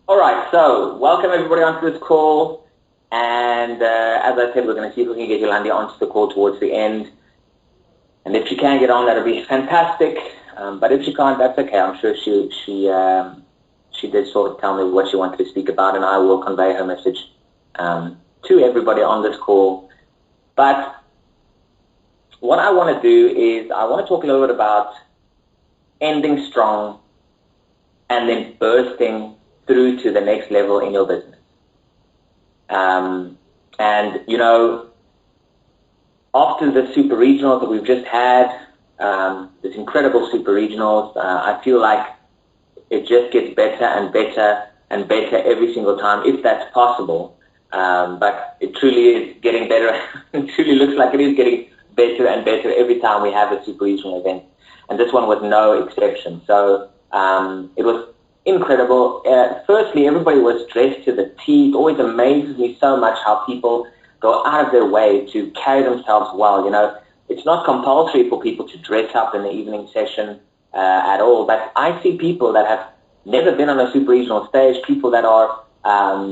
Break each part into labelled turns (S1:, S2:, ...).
S1: All right, so welcome everybody onto this call. And as I said, we're going to see if we can get Linde onto the call towards the end. And if she can get on, that'll be fantastic. But if she can't, that's okay. I'm sure she did sort of tell me what she wanted to speak about, and I will convey her message to everybody on this call. But what I want to do is I want to talk a little bit about ending strong and then bursting through to the next level in your business. And, you know, after the super regionals that we've just had, this incredible super regionals, I feel like it just gets better and better and better every single time, if that's possible. But it truly is getting better. It truly looks like it is getting better and better every time we have a super regional event. And this one was no exception. So it was incredible. Firstly, everybody was dressed to the T. It always amazes me so much how people go out of their way to carry themselves well. You know, it's not compulsory for people to dress up in the evening session at all, but I see people that have never been on a super regional stage, people that are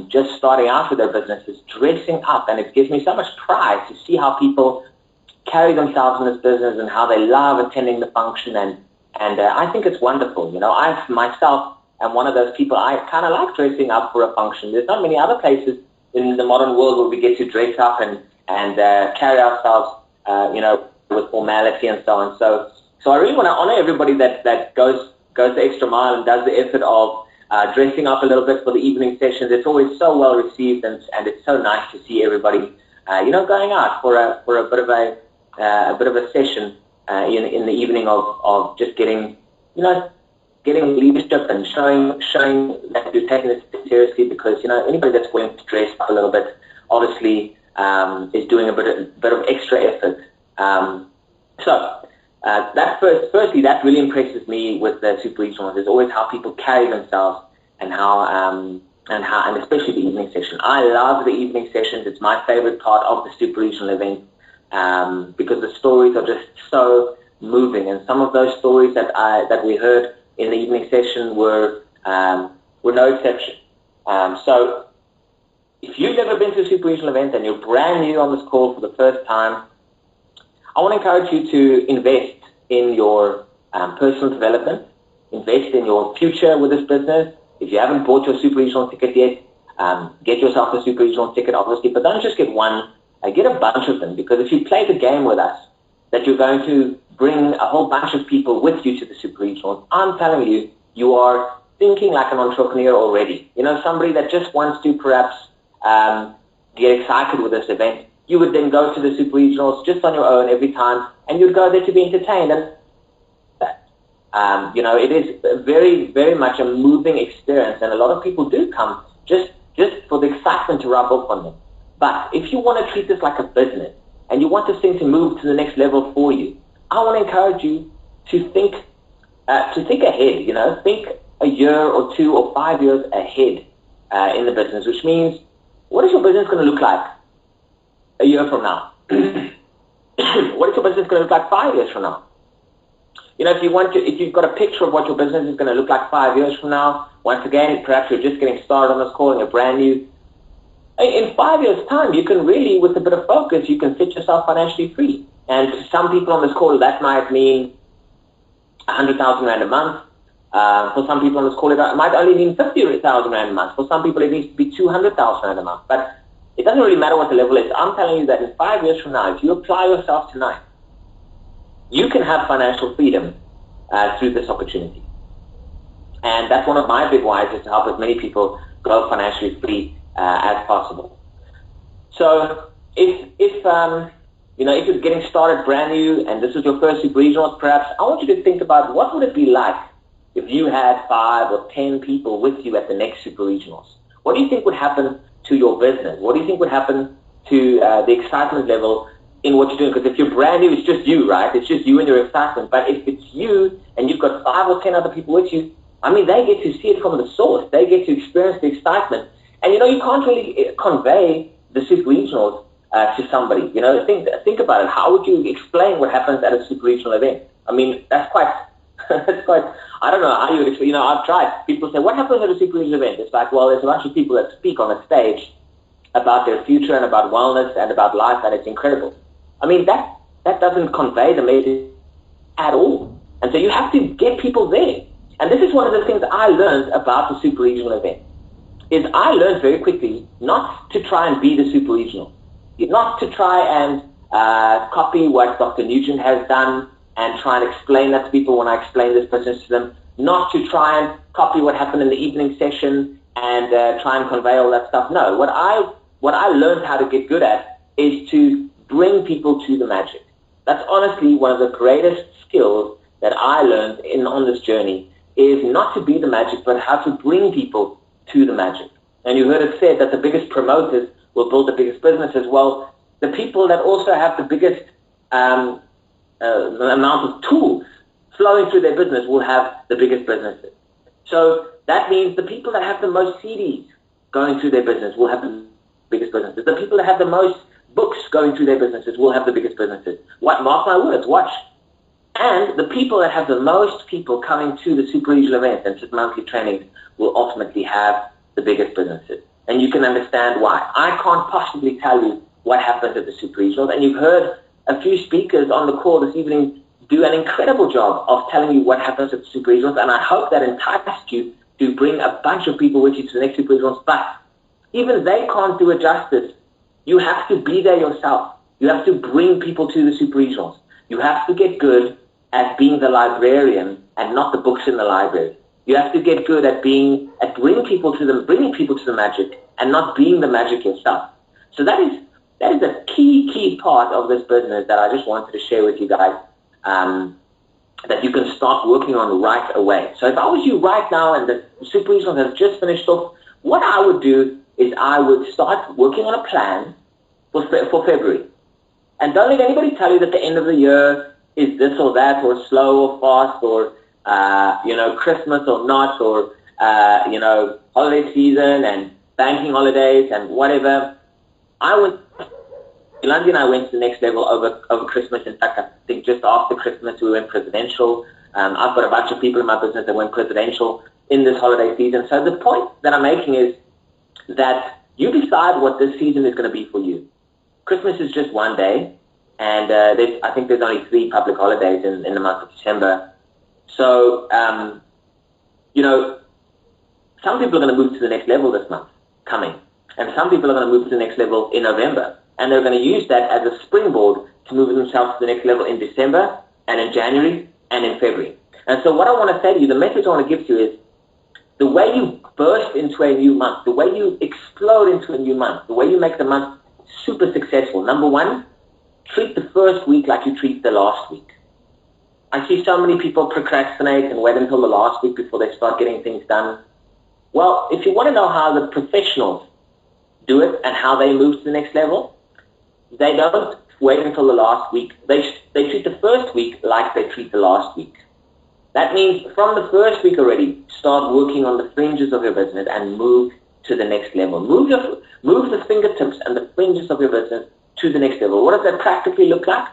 S1: just starting out with their businesses, dressing up, and it gives me so much pride to see how people carry themselves in this business and how they love attending the function, and I think it's wonderful. You know, I myself am one of those people. I kind of like dressing up for a function. There's not many other places in the modern world where we get to dress up and carry ourselves, you know, with formality and so on. So I really want to honor everybody that goes the extra mile and does the effort of dressing up a little bit for the evening sessions. It's always so well received, and it's so nice to see everybody, you know, going out for a bit of a session in the evening of just getting, you know, getting leadership and showing that you're taking this seriously, because, you know, anybody that's willing to dress up a little bit obviously is doing a bit of extra effort. Firstly, that really impresses me with the super regionals, is always how people carry themselves and and especially the evening session. I love the evening sessions. It's my favorite part of the super regional event because the stories are just so moving, and some of those stories that we heard in the evening session were no exception. So if you've never been to a super regional event and you're brand new on this call for the first time, I want to encourage you to invest in your personal development, invest in your future with this business. If you haven't bought your super regional ticket yet, get yourself a super regional ticket, obviously, but don't just get one, get a bunch of them, because if you play the game with us, that you're going to bring a whole bunch of people with you to the super regionals, I'm telling you, you are thinking like an entrepreneur already. You know, somebody that just wants to perhaps get excited with this event. You would then go to the super regionals just on your own every time, and you'd go there to be entertained. And you know, it is very, very much a moving experience, and a lot of people do come just for the excitement to rub off on them. But if you want to treat this like a business, and you want this thing to move to the next level for you, I want to encourage you to think ahead. You know, think a year or 2 or 5 years ahead in the business, which means, what is your business going to look like a year from now? What is your business going to look like 5 years from now? You know, if you've got a picture of what your business is going to look like 5 years from now, once again, perhaps you're just getting started on this call and you're brand new. In 5 years' time, you can really, with a bit of focus, you can set yourself financially free. And to some people on this call, that might mean 100,000 Rand a month. For some people on this call, it might only mean 50,000 Rand a month. For some people, it needs to be 200,000 Rand a month. But it doesn't really matter what the level is. I'm telling you that in 5 years from now, if you apply yourself tonight, you can have financial freedom through this opportunity. And that's one of my big whys, is to help as many people go financially free as possible. So if you're getting started brand new and this is your first super regionals, perhaps I want you to think about, what would it be like if you had 5 or 10 people with you at the next super regionals? What do you think would happen to your business? What do you think would happen to the excitement level in what you're doing? Because if you're brand new, it's just you, right? It's just you and your excitement. But if it's you and you've got 5 or 10 other people with you, I mean, they get to see it from the source. They get to experience the excitement. And, you know, you can't really convey the super regionals to somebody. You know, think about it. How would you explain what happens at a super regional event? I mean, that's quite It's quite, I don't know how you would explain, I've tried. People say, what happens at a super regional event? It's like, well, there's a bunch of people that speak on a stage about their future and about wellness and about life, and it's incredible. I mean, that doesn't convey the message at all. And so you have to get people there. And this is one of the things I learned about the super regional event, is I learned very quickly not to try and be the super regional, not to try and copy what Dr. Nugent has done and try and explain that to people when I explain this business to them, not to try and copy what happened in the evening session and try and convey all that stuff. No, what I learned how to get good at is to bring people to the magic. That's honestly one of the greatest skills that I learned on this journey, is not to be the magic, but how to bring people to the magic. And you heard it said that the biggest promoters will build the biggest businesses. Well, the people that also have the biggest amount of tools flowing through their business will have the biggest businesses. So that means the people that have the most CDs going through their business will have the biggest businesses. The people that have the most books going through their businesses will have the biggest businesses. What? Mark my words, watch. And the people that have the most people coming to the super regional events and monthly trainings will ultimately have the biggest businesses. And you can understand why. I can't possibly tell you what happens at the super regionals. And you've heard a few speakers on the call this evening do an incredible job of telling you what happens at the super regionals. And I hope that enticed you to bring a bunch of people with you to the next super regionals. But even they can't do it justice. You have to be there yourself. You have to bring people to the super regionals. You have to get good at being the librarian and not the books in the library. You have to get good at bringing people to the magic and not being the magic yourself. So that is a key part of this business that I just wanted to share with you guys, that you can start working on right away. So if I was you right now and the super regional has just finished off, what I would do is I would start working on a plan for February. And don't let anybody tell you that the end of the year is this or that, or slow or fast, or Christmas or not, or holiday season and banking holidays and whatever. Linde and I went to the next level over Christmas. In fact, I think just after Christmas we went presidential. I've got a bunch of people in my business that went presidential in this holiday season. So the point that I'm making is that you decide what this season is going to be for you. Christmas is just one day. And I think there's only 3 public holidays in the month of December. So, some people are going to move to the next level this month coming. And some people are going to move to the next level in November. And they're going to use that as a springboard to move themselves to the next level in December and in January and in February. And so what I want to say to you, the message I want to give to you is, the way you burst into a new month, the way you explode into a new month, the way you make the month super successful, number one, treat the first week like you treat the last week. I see so many people procrastinate and wait until the last week before they start getting things done. Well, if you want to know how the professionals do it and how they move to the next level, they don't wait until the last week. They treat the first week like they treat the last week. That means from the first week already, start working on the fringes of your business and move to the next level. Move the fingertips and the fringes of your business to the next level. What does that practically look like?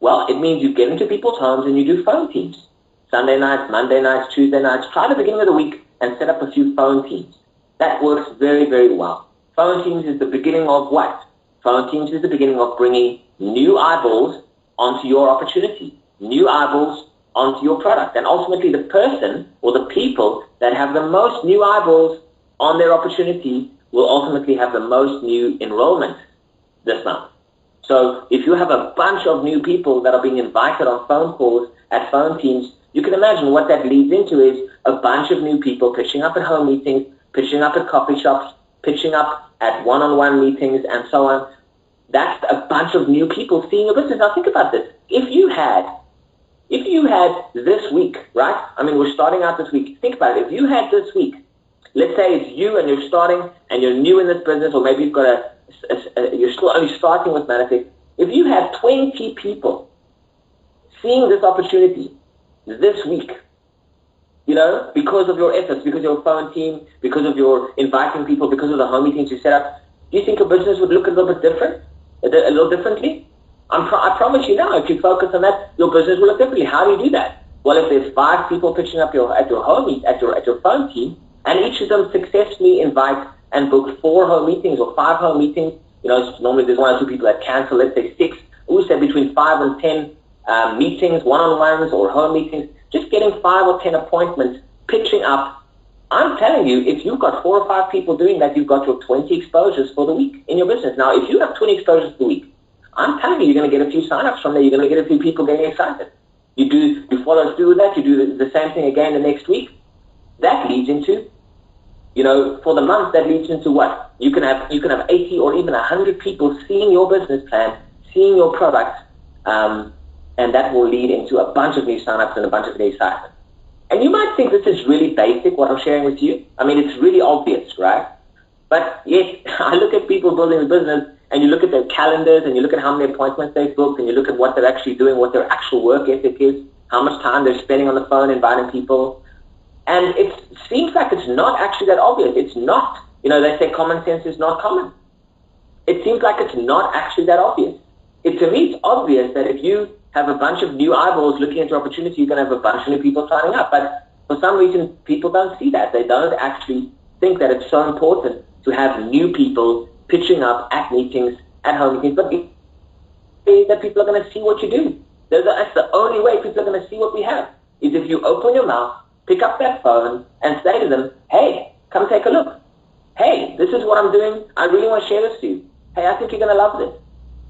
S1: Well, it means you get into people's homes and you do phone teams. Sunday nights, Monday nights, Tuesday nights. Try the beginning of the week and set up a few phone teams. That works very, very well. Phone teams is the beginning of what? Phone teams is the beginning of bringing new eyeballs onto your opportunity, new eyeballs onto your product. And ultimately the person or the people that have the most new eyeballs on their opportunity will ultimately have the most new enrollment this month. So if you have a bunch of new people that are being invited on phone calls at phone teams, you can imagine what that leads into is a bunch of new people pitching up at home meetings, pitching up at coffee shops, pitching up at one-on-one meetings, and so on. That's a bunch of new people seeing your business. Now think about this. If you had this week, right? I mean, we're starting out this week. Think about it. If you had this week, let's say it's you and you're starting and you're new in this business, or maybe you've got you're still only starting with Manifest. If you have 20 people seeing this opportunity this week, because of your efforts, because of your phone team, because of your inviting people, because of the home meetings you set up, do you think your business would look a little bit different, a little differently? I promise you now, if you focus on that, your business will look differently. How do you do that? Well, if there's 5 people pitching up at your home at your phone team, and each of them successfully invite and book 4 home meetings or 5 home meetings, normally there's 1 or 2 people that cancel, let's say 6, we say between 5 and 10 meetings, one-on-ones or home meetings, just getting 5 or 10 appointments, pitching up. I'm telling you, if you've got 4 or 5 people doing that, you've got your 20 exposures for the week in your business. Now, if you have 20 exposures per week, I'm telling you, you're going to get a few sign-ups from there. You're going to get a few people getting excited. You follow through with that. You do the same thing again the next week. That leads into, for the month, that leads into what? You can have 80 or even 100 people seeing your business plan, seeing your product, and that will lead into a bunch of new sign-ups and a bunch of new excitement. And you might think this is really basic, what I'm sharing with you. I mean, it's really obvious, right? But yet, I look at people building a business, and you look at their calendars, and you look at how many appointments they've booked, and you look at what they're actually doing, what their actual work ethic is, how much time they're spending on the phone inviting people. And it seems like it's not actually that obvious. It's not. They say common sense is not common. It seems like it's not actually that obvious. To me, it's obvious that if you have a bunch of new eyeballs looking at your opportunity, you're going to have a bunch of new people signing up. But for some reason, people don't see that. They don't actually think that it's so important to have new people pitching up at meetings, at home meetings, but that people are going to see what you do. That's the only way people are going to see what we have, is if you open your mouth, pick up that phone, and say to them, hey, come take a look. Hey, this is what I'm doing. I really want to share this to you. Hey, I think you're going to love this.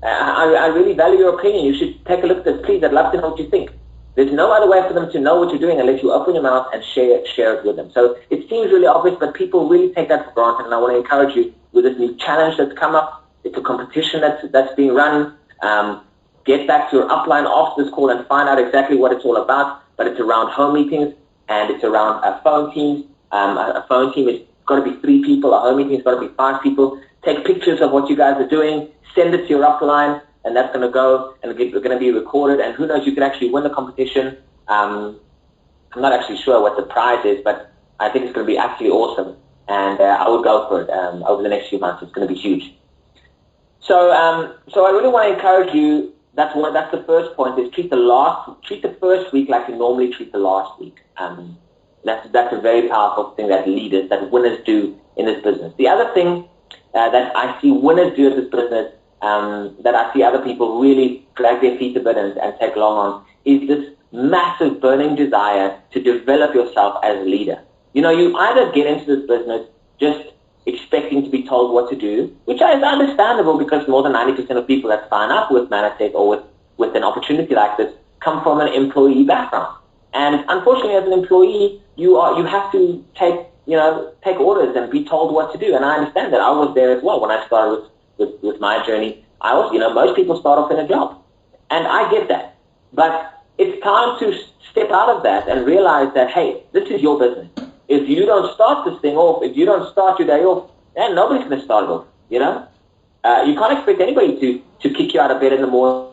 S1: I really value your opinion. You should take a look at this. Please, I'd love to know what you think. There's no other way for them to know what you're doing unless you open your mouth and share it with them. So it seems really obvious, but people really take that for granted, and I want to encourage you with this new challenge that's come up. It's a competition that's being run. Get back to your upline after this call and find out exactly what it's all about, but it's around home meetings, and it's around phone teams. A phone team has got to be 3 people. A home meeting has got to be 5 people. Take pictures of what you guys are doing. Send it to your upline, and that's going to go and it's going to be recorded. And who knows, you could actually win the competition. I'm not actually sure what the prize is, but I think it's going to be absolutely awesome. And I would go for it over the next few months. It's going to be huge. So I really want to encourage you. That's the first point, is treat the first week like you normally treat the last week. That's a very powerful thing that winners do in this business. The other thing that I see winners do in this business, that I see other people really drag their feet a bit and take long on, is this massive burning desire to develop yourself as a leader. You either get into this business just expecting to be told what to do, which is understandable because more than 90% of people that sign up with Manatech or with an opportunity like this come from an employee background. And unfortunately, as an employee, you have to take orders and be told what to do. And I understand that. I was there as well when I started with my journey. Most people start off in a job, and I get that. But it's time to step out of that and realize that, hey, this is your business. If you don't start this thing off, if you don't start your day off, then nobody's going to start it off, You can't expect anybody to kick you out of bed in the morning.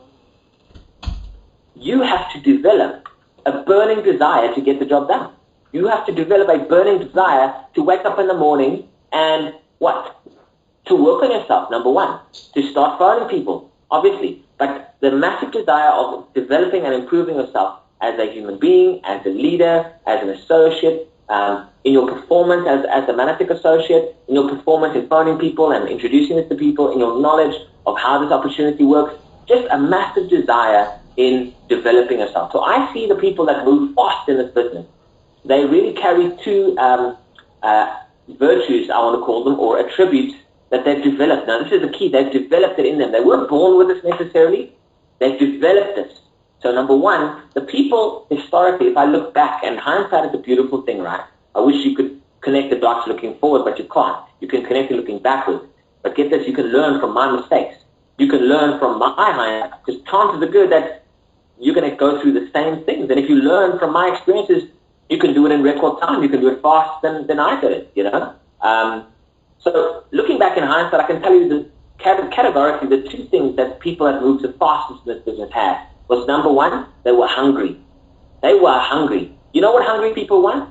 S1: You have to develop a burning desire to get the job done. You have to develop a burning desire to wake up in the morning and what? To work on yourself, number one. To start phoning people, obviously. But the massive desire of developing and improving yourself as a human being, as a leader, as an associate, in your performance as a Manatech associate, in your performance in phoning people and introducing this to people, in your knowledge of how this opportunity works, just a massive desire in developing yourself. So I see the people that move fast in this business. They really carry 2 virtues, I want to call them, or attributes that they've developed. Now, this is the key. They've developed it in them. They weren't born with this necessarily. They've developed this. So number one, the people historically, if I look back, and hindsight is a beautiful thing, right? I wish you could connect the dots looking forward, but you can't. You can connect it looking backwards. But get this, you can learn from my mistakes. You can learn from my hindsight, because chances are good that you're going to go through the same things. And if you learn from my experiences, you can do it in record time. You can do it faster than I did it, So looking back in hindsight, I can tell you categorically the 2 things that people that moved the fastest in this business had was, number one, they were hungry. They were hungry. You know what hungry people want?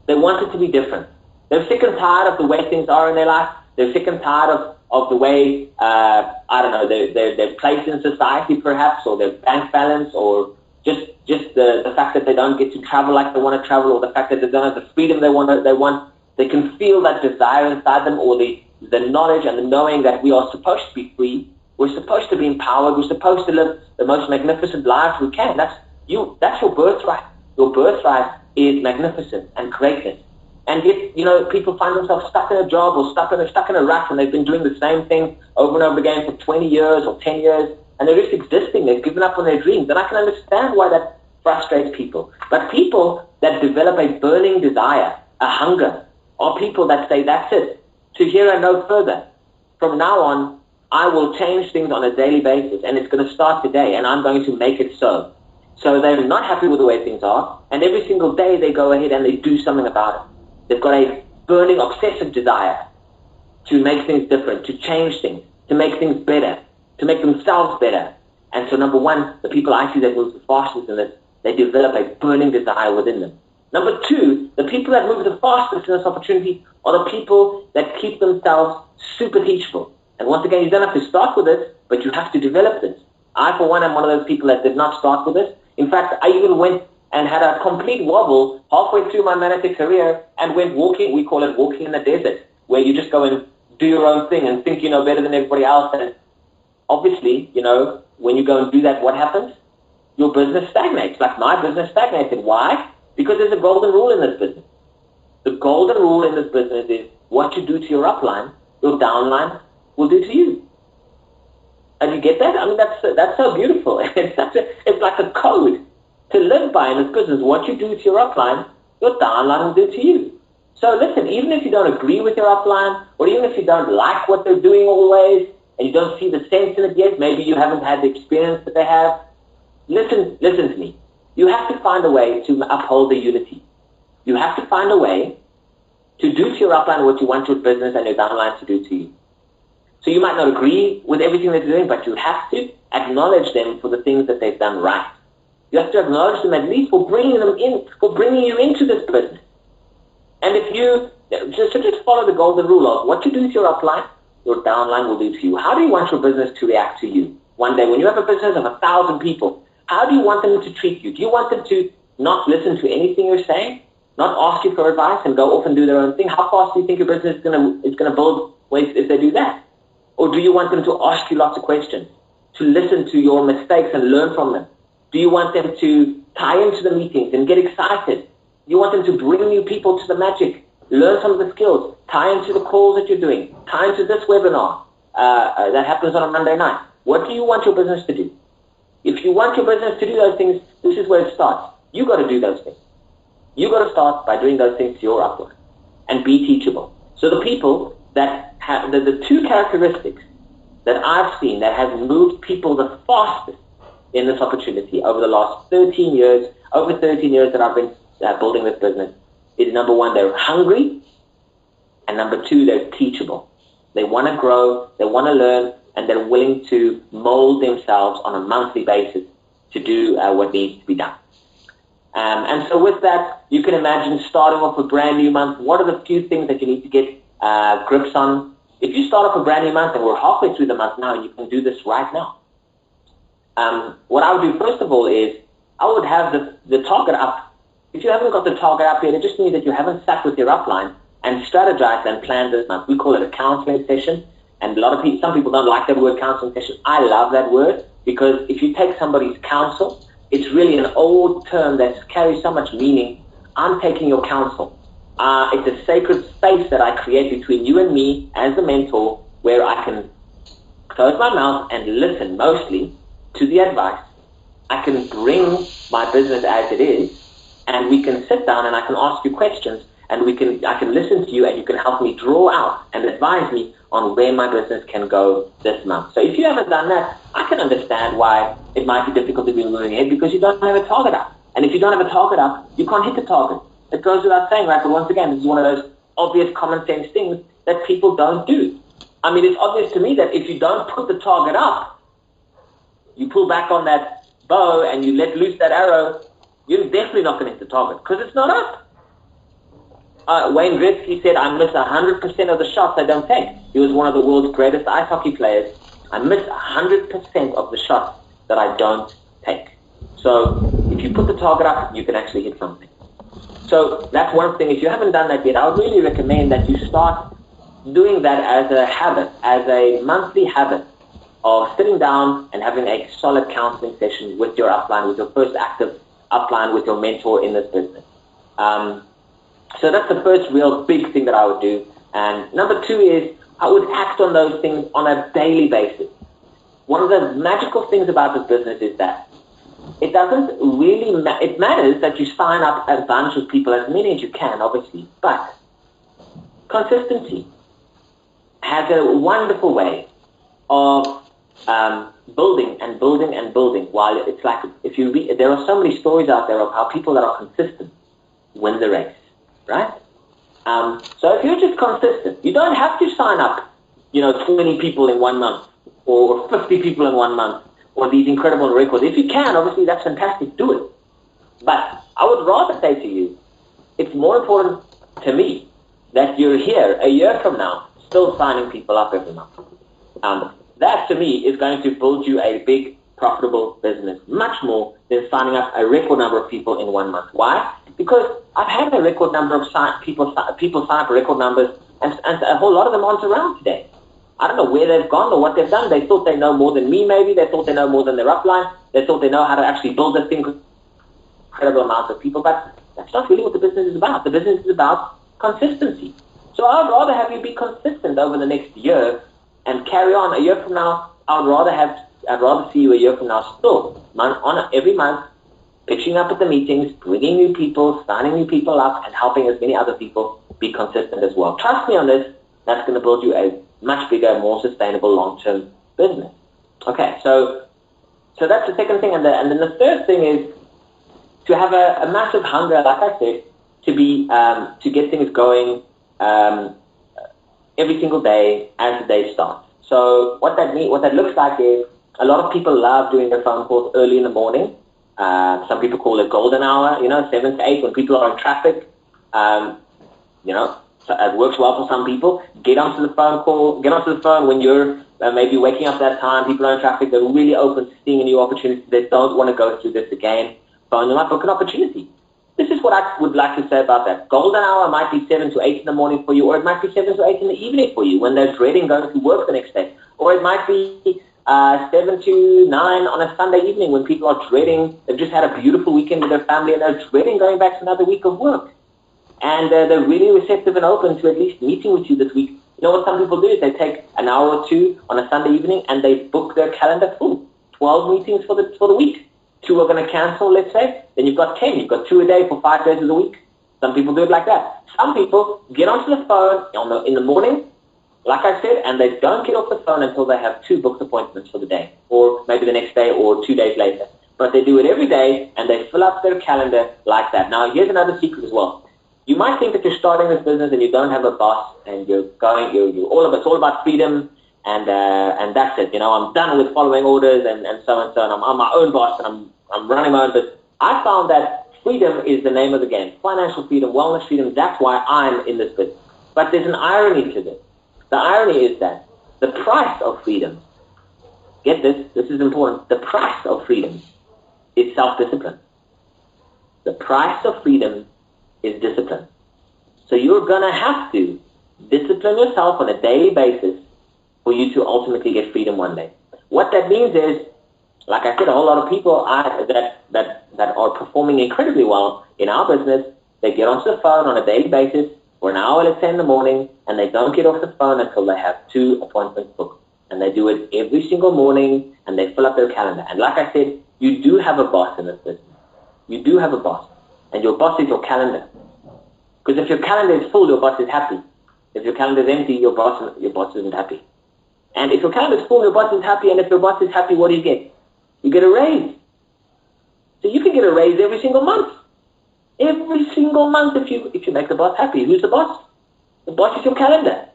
S1: They wanted to be different. They're sick and tired of the way things are in their life. They're sick and tired of the way, they're placed in society perhaps, or their bank balance, or just the fact that they don't get to travel like they want to travel, or the fact that they don't have the freedom they want. They can feel that desire inside them, or the knowledge and the knowing that we are supposed to be free. We're supposed to be empowered. We're supposed to live the most magnificent lives we can. That's your birthright. Your birthright is magnificence and greatness. And if, people find themselves stuck in a job or stuck in a rut, and they've been doing the same thing over and over again for 20 years or 10 years, and they're just existing, they've given up on their dreams, then I can understand why that frustrates people. But people that develop a burning desire, a hunger, are people that say, that's it, to here and no further. From now on, I will change things on a daily basis, and it's going to start today, and I'm going to make it so. So they're not happy with the way things are, and every single day they go ahead and they do something about it. They've got a burning, obsessive desire to make things different, to change things, to make things better, to make themselves better. And so, number one, the people I see that move the fastest in this, they develop a burning desire within them. Number two, the people that move the fastest in this opportunity are the people that keep themselves super teachable. And once again, you don't have to start with this, but you have to develop this. I, for one, am one of those people that did not start with this. In fact, I even went and had a complete wobble halfway through my management career and went walking. We call it walking in the desert, where you just go and do your own thing and think you know better than everybody else. And obviously, when you go and do that, what happens? Your business stagnates. Like my business stagnated. Why? Because there's a golden rule in this business. The golden rule in this business is what you do to your upline, your downline will do to you. And you get that? I mean, that's so beautiful. It's like a code to live by in this business. What you do to your upline, your downline will do to you. So listen, even if you don't agree with your upline, or even if you don't like what they're doing always, and you don't see the sense in it yet, maybe you haven't had the experience that they have, listen to me. You have to find a way to uphold the unity. You have to find a way to do to your upline what you want your business and your downline to do to you. So you might not agree with everything they're doing, but you have to acknowledge them for the things that they've done right. You have to acknowledge them at least for bringing them in, for bringing you into this business. And if you just follow the golden rule of what you do to your upline, your downline will do to you. How do you want your business to react to you? One day, when you have a business of 1,000 people, how do you want them to treat you? Do you want them to not listen to anything you're saying, not ask you for advice, and go off and do their own thing? How fast do you think your business is going to build if they do that? Or do you want them to ask you lots of questions, to listen to your mistakes and learn from them? Do you want them to tie into the meetings and get excited? Do you want them to bring new people to the magic, learn some of the skills, tie into the calls that you're doing, tie into this webinar that happens on a Monday night? What do you want your business to do? If you want your business to do those things, this is where it starts. You got to do those things. You got to start by doing those things to your upline and be teachable. So the people that have the two characteristics that I've seen that have moved people the fastest in this opportunity over the last 13 years, over 13 years that I've been building this business, is number one, they're hungry, and number two, they're teachable. They want to grow, they want to learn, and they're willing to mold themselves on a monthly basis to do what needs to be done. And so with that, you can imagine starting off a brand new month. What are the few things that you need to get grips on? If you start off a brand new month, and we're halfway through the month now, and you can do this right now. What I would do first of all is I would have the target up. If you haven't got the target up yet, it just means that you haven't sat with your upline and strategized and planned this month. We call it a counseling session, and some people don't like that word, counseling session. I love that word, because if you take somebody's counsel, it's really an old term that carries so much meaning. I'm taking your counsel. It's a sacred space that I create between you and me as the mentor, where I can close my mouth and listen mostly to the advice. I can bring my business as it is, and we can sit down and I can ask you questions, and I can listen to you, and you can help me draw out and advise me on where my business can go this month. So if you haven't done that, I can understand why it might be difficult to be moving ahead, because you don't have a target up. And if you don't have a target up, you can't hit the target. It goes without saying, right? But once again, this is one of those obvious common sense things that people don't do. I mean, it's obvious to me that if you don't put the target up, you pull back on that bow and you let loose that arrow, you're definitely not going to hit the target, because it's not up. Wayne Gretzky said, I miss 100% of the shots I don't take. He was one of the world's greatest ice hockey players. I miss 100% of the shots that I don't take. So if you put the target up, you can actually hit something. So that's one thing. If you haven't done that yet, I would really recommend that you start doing that as a habit, as a monthly habit of sitting down and having a solid counseling session with your upline, with your first active upline, with your mentor in this business. So that's the first real big thing that I would do. And number two is I would act on those things on a daily basis. One of the magical things about this business is that it doesn't really it matters that you sign up a bunch of people, as many as you can, obviously, but consistency has a wonderful way of building and building and building. While it's like, if you read, there are so many stories out there of how people that are consistent win the race, right? So if you're just consistent, you don't have to sign up, 20 people in 1 month or 50 people in 1 month or these incredible records. If you can, obviously that's fantastic, do it. But I would rather say to you, it's more important to me that you're here a year from now still signing people up every month. That to me is going to build you a big, profitable business, much more than signing up a record number of people in 1 month. Why? Because I've had a record number of people sign up record numbers, and a whole lot of them aren't around today. I don't know where they've gone or what they've done. They thought they know more than me, maybe. They thought they know more than their upline. They thought they know how to actually build this thing with incredible amounts of people. But that's not really what the business is about. The business is about consistency. So I'd rather have you be consistent over the next year and carry on. A year from now, I'd rather see you a year from now still, every month, pitching up at the meetings, bringing new people, signing new people up, and helping as many other people be consistent as well. Trust me on this. That's going to build you a much bigger, more sustainable long-term business. Okay, so that's the second thing. And then the third thing is to have a massive hunger, like I said, to get things going every single day as the day starts. So what that looks like is a lot of people love doing their phone calls early in the morning. Some people call it golden hour, 7 to 8 when people are in traffic. So it works well for some people. Get onto the phone when you're maybe waking up that time. People are in traffic. They're really open to seeing a new opportunity. They don't want to go through this again. Phone them up, book an opportunity. This is what I would like to say about that. Golden hour might be 7 to 8 in the morning for you, or it might be 7 to 8 in the evening for you when they're dreading going to work the next day. Or it might be 7 to 9 on a Sunday evening when people are dreading, they've just had a beautiful weekend with their family and they're dreading going back to another week of work. And they're really receptive and open to at least meeting with you this week. You know what some people do is they take an hour or two on a Sunday evening and they book their calendar full. 12 meetings for the week. 2 are going to cancel, let's say. Then you've got 10. You've got 2 a day for 5 days of the week. Some people do it like that. Some people get onto the phone in the morning, like I said, and they don't get off the phone until they have 2 booked appointments for the day, or maybe the next day or 2 days later. But they do it every day and they fill up their calendar like that. Now, here's another secret as well. You might think that you're starting this business and you don't have a boss and it's all about freedom and that's it. I'm done with following orders and so and so. And I'm my own boss and I'm running my own business. I found that freedom is the name of the game. Financial freedom, wellness freedom. That's why I'm in this business. But there's an irony to this. The irony is that the price of freedom, get this is important. The price of freedom is self-discipline. The price of freedom is discipline. So you're going to have to discipline yourself on a daily basis for you to ultimately get freedom one day. What that means is, like I said, a whole lot of people that are performing incredibly well in our business, they get onto the phone on a daily basis for an hour, let's say in the morning, and they don't get off the phone until they have 2 appointments booked. And they do it every single morning, and they fill up their calendar. And like I said, you do have a boss in this business. You do have a boss. And your boss is your calendar. Because if your calendar is full, your boss is happy. If your calendar is empty, your boss isn't happy. And if your calendar is full, your boss is happy. And if your boss is happy, what do you get? You get a raise. So you can get a raise every single month. Every single month if you make the boss happy. Who's the boss? The boss is your calendar.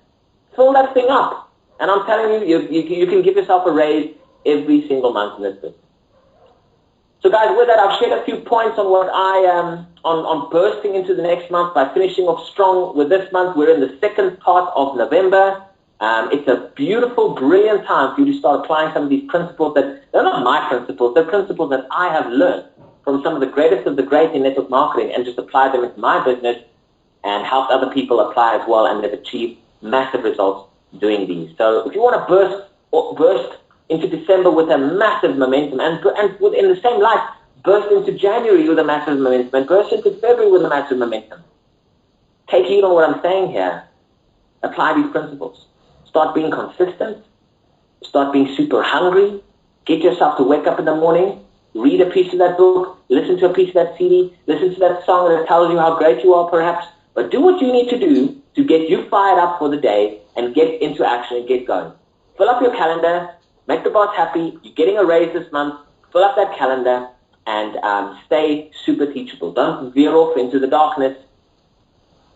S1: Fill that thing up. And I'm telling you, you can give yourself a raise every single month in this business. So guys, with that, I've shared a few points on what on bursting into the next month by finishing off strong with this month. We're in the second part of November. It's a beautiful, brilliant time for you to start applying some of these principles they're not my principles, they're principles that I have learned from some of the greatest of the great in network marketing and just applied them into my business and helped other people apply as well, and they've achieved massive results doing these. So if you want to burst into December with a massive momentum, and within the same light, burst into January with a massive momentum, and burst into February with a massive momentum. Take heed on what I'm saying here. Apply these principles. Start being consistent. Start being super hungry. Get yourself to wake up in the morning, read a piece of that book, listen to a piece of that CD, listen to that song that tells you how great you are perhaps, but do what you need to do to get you fired up for the day and get into action and get going. Fill up your calendar, make the boss happy, you're getting a raise this month, fill up that calendar, and stay super teachable. Don't veer off into the darkness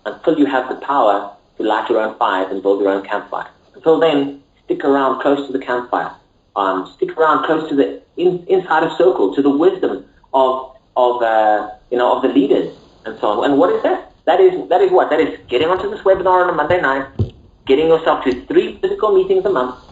S1: until you have the power to light your own fires and build your own campfire. Until then, stick around close to the campfire. Stick around close to the insider circle, to the wisdom of the leaders and so on. And what is that? That is what? That is getting onto this webinar on a Monday night, getting yourself to 3 physical meetings a month.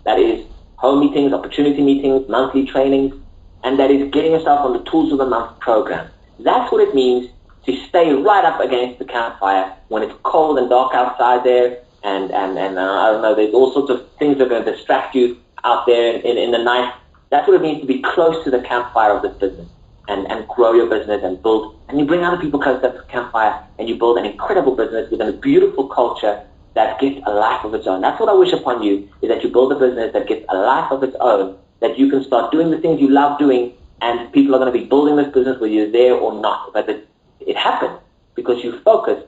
S1: That is home meetings, opportunity meetings, monthly trainings, and that is getting yourself on the Tools of the Month program. That's what it means to stay right up against the campfire when it's cold and dark outside there, and I don't know, there's all sorts of things that are going to distract you out there in the night. That's what it means to be close to the campfire of this business and grow your business and build, and you bring other people close to the campfire and you build an incredible business with a beautiful culture that gets a life of its own. That's what I wish upon you, is that you build a business that gets a life of its own, that you can start doing the things you love doing, and people are going to be building this business whether you're there or not. But it happened because you focused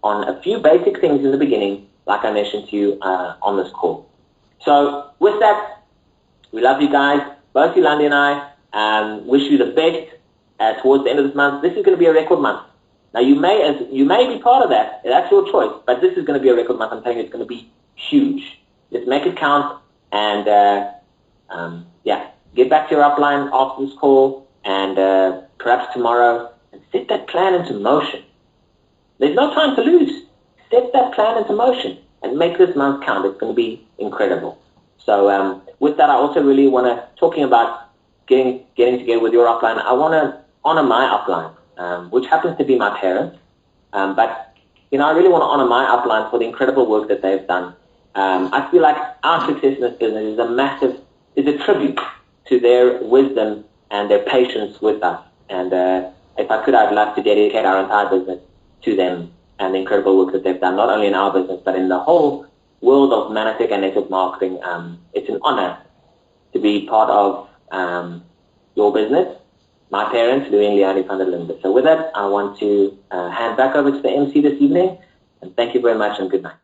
S1: on a few basic things in the beginning, like I mentioned to you on this call. So with that, we love you guys. Both Linde and I wish you the best towards the end of this month. This is going to be a record month. Now, you may be part of that. That's your choice. But this is going to be a record month. I'm telling you, it's going to be huge. Just make it count. And, get back to your upline after this call and perhaps tomorrow, and set that plan into motion. There's no time to lose. Set that plan into motion and make this month count. It's going to be incredible. So with that, I also really want to, talking about getting together with your upline, I want to honor my upline, which happens to be my parents. But, I really want to honor my upline for the incredible work that they've done. I feel like our success in this business is a tribute to their wisdom and their patience with us. And if I could, I'd love to dedicate our entire business to them and the incredible work that they've done, not only in our business, but in the whole world of Manatech and network marketing. It's an honor to be part of your business. My parents, Louis and Leonie van der Linde. So with that, I want to hand back over to the MC this evening. And thank you very much and good night.